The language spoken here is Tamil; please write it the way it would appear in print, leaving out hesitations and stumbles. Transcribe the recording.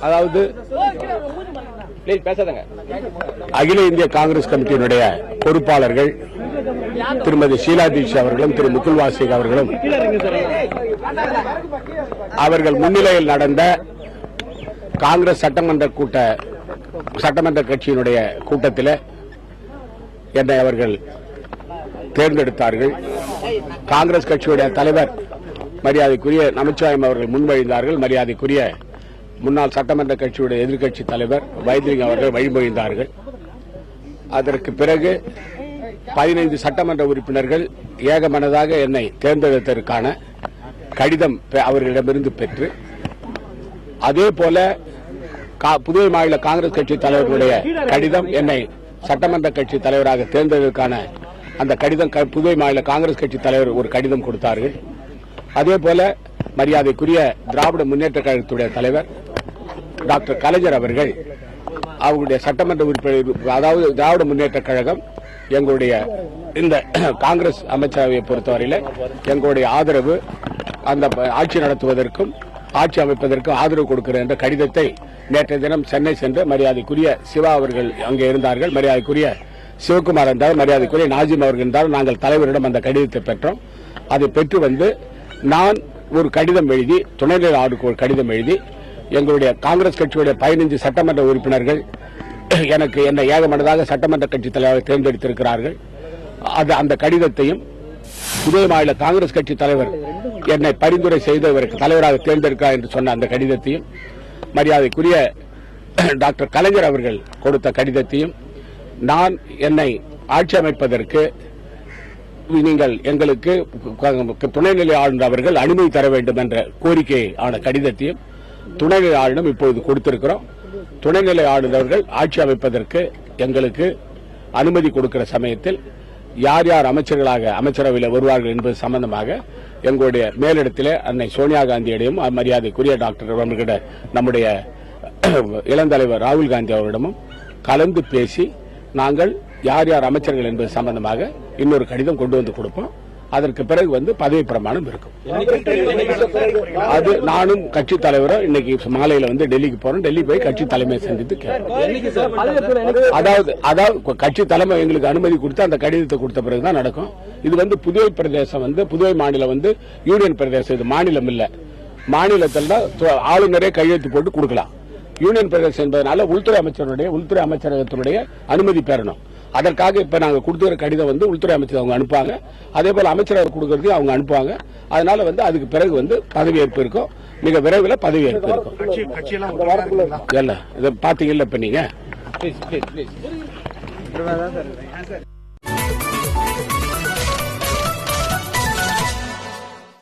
அதாவது அகில இந்திய காங்கிரஸ் கமிட்டியினுடைய பொறுப்பாளர்கள் திருமதி ஷீலா தீட்சித் அவர்களும் திரு முகுல் வாஸ்னிக் அவர்களும் அவர்கள் முன்னிலையில் நடந்த காங்கிரஸ் சட்டமன்ற கட்சியினுடைய கூட்டத்தில் என்னை அவர்கள் தேர்ந்தெடுத்தார்கள். காங்கிரஸ் கட்சியுடைய தலைவர் மரியாதைக்குரிய நமச்சிவாயம் அவர்கள் முன்மொழிந்தார்கள். மரியாதைக்குரிய முன்னாள் சட்டமன்ற கட்சியுடைய எதிர்க்கட்சி தலைவர் வைத்திலிங்கம் அவர்கள் வழிமொழிந்தார்கள். அதற்கு பிறகு 15 சட்டமன்ற உறுப்பினர்கள் ஏகமனதாக என்னை தேர்ந்தெடுத்ததற்கான கடிதம் அவர்களிடமிருந்து பெற்று, அதேபோல புதுவை மாநில காங்கிரஸ் கட்சி தலைவர்களுடைய கடிதம் என்னை சட்டமன்ற கட்சி தலைவராக தேர்ந்தெடுப்பதற்கான அந்த கடிதம் புதுவை மாநில காங்கிரஸ் கட்சி தலைவர் ஒரு கடிதம் கொடுத்தார்கள். அதேபோல மரியாதைக்குரிய திராவிட முன்னேற்ற கழகத்துடைய தலைவர் டாக்டர் கலைஞர் அவர்கள் அவருடைய சட்டமன்ற உறுப்பினர், அதாவது திராவிட முன்னேற்ற கழகம் எங்களுடைய இந்த காங்கிரஸ் அமைச்சரவையை பொறுத்தவரையில் எங்களுடைய ஆதரவு அந்த ஆட்சி நடத்துவதற்கும் ஆட்சி அமைப்பதற்கும் ஆதரவு கொடுக்கிறேன் என்ற கடிதத்தை நேற்றைய தினம் சென்னை சென்று மரியாதைக்குரிய சிவா அவர்கள் அங்கே இருந்தார்கள், மரியாதைக்குரிய சிவகுமார் இருந்தார், மரியாதைக்குரிய நாஜிம் அவர்கள் இருந்தார். நாங்கள் தலைவரிடம் அந்த கடிதத்தை பெற்றோம். அதை பெற்று வந்து நான் ஒரு கடிதம் எழுதி, துணைநிலை ஆளுநருக்கு ஒரு கடிதம் எழுதி, எங்களுடைய காங்கிரஸ் கட்சியுடைய 15 சட்டமன்ற உறுப்பினர்கள் என்னை ஏகமனதாக சட்டமன்ற கட்சி தலைவரை தேர்ந்தெடுத்திருக்கிறார்கள். அந்த கடிதத்தையும் புதுவை மாநில காங்கிரஸ் கட்சி தலைவர் என்னை பரிந்துரை செய்து இவருக்கு தலைவராக தேர்ந்தெடுக்கிறார் என்று சொன்ன அந்த கடிதத்தையும், மரியாதைக்குரிய டாக்டர் கலைஞர் அவர்கள் கொடுத்த கடிதத்தையும், நான் என்னை ஆட்சி அமைப்பதற்கு நீங்கள் எங்களுக்கு துணைநிலை ஆளுநர் அவர்கள் அனுமதி தர வேண்டும் என்ற கோரிக்கை ஆன கடிதத்தையும் துணைநிலை ஆளுநர் இப்பொழுது கொடுத்திருக்கிறோம். துணைநிலை ஆளுநர் அவர்கள் ஆட்சி அமைப்பதற்கு எங்களுக்கு அனுமதி கொடுக்கிற சமயத்தில் யார் யார் அமைச்சரவையில் வருவார்கள் என்பது சம்பந்தமாக எங்களுடைய மேலிடத்திலே அன்னை சோனியா காந்தியிடையும் மரியாதைக்குரிய டாக்டர் அவர்களிட நம்முடைய இளந்தலைவர் ராகுல் காந்தி அவர்களிடமும் கலந்து பேசி நாங்கள் யார் யார் அமைச்சர்கள் என்பது சம்பந்தமாக இன்னொரு கடிதம் கொண்டு வந்து கொடுப்போம். அதற்கு பிறகு வந்து பதவி பிரமாணம் இருக்கும். அது நானும் கட்சி தலைவரும் இன்னைக்கு மாலையில வந்து டெல்லிக்கு போறோம். டெல்லி போய் கட்சி தலைமையை சந்தித்து அதாவது கட்சி தலைமை எங்களுக்கு அனுமதி கொடுத்து அந்த கடிதத்தை கொடுத்த பிறகுதான் நடக்கும். இது வந்து புதுவை பிரதேசம் வந்து புதுவை மாநிலம் வந்து யூனியன் பிரதேசம், இது மாநிலம் இல்ல. மாநிலத்தில் ஆளுநரே கையெழுத்து போட்டு கொடுக்கலாம். யூனியன் பிரதேசம் என்பதனால உள்துறை அமைச்சரகத்தினுடைய அனுமதி பெறணும். அதற்காக இப்ப நாங்க கொடுத்துற கடிதம் வந்து உள்துறை அமைச்சர் அவங்க அனுப்புவாங்க. அதே போல அமைச்சரவை கொடுக்கறது அவங்க அனுப்புவாங்க. அதனால வந்து அதுக்கு பிறகு வந்து பதவியேற்பு இருக்கும். மிக விரைவில் பதவியேற்பு இருக்கும். இல்ல இதை பாத்தீங்கல்ல இப்ப நீங்க.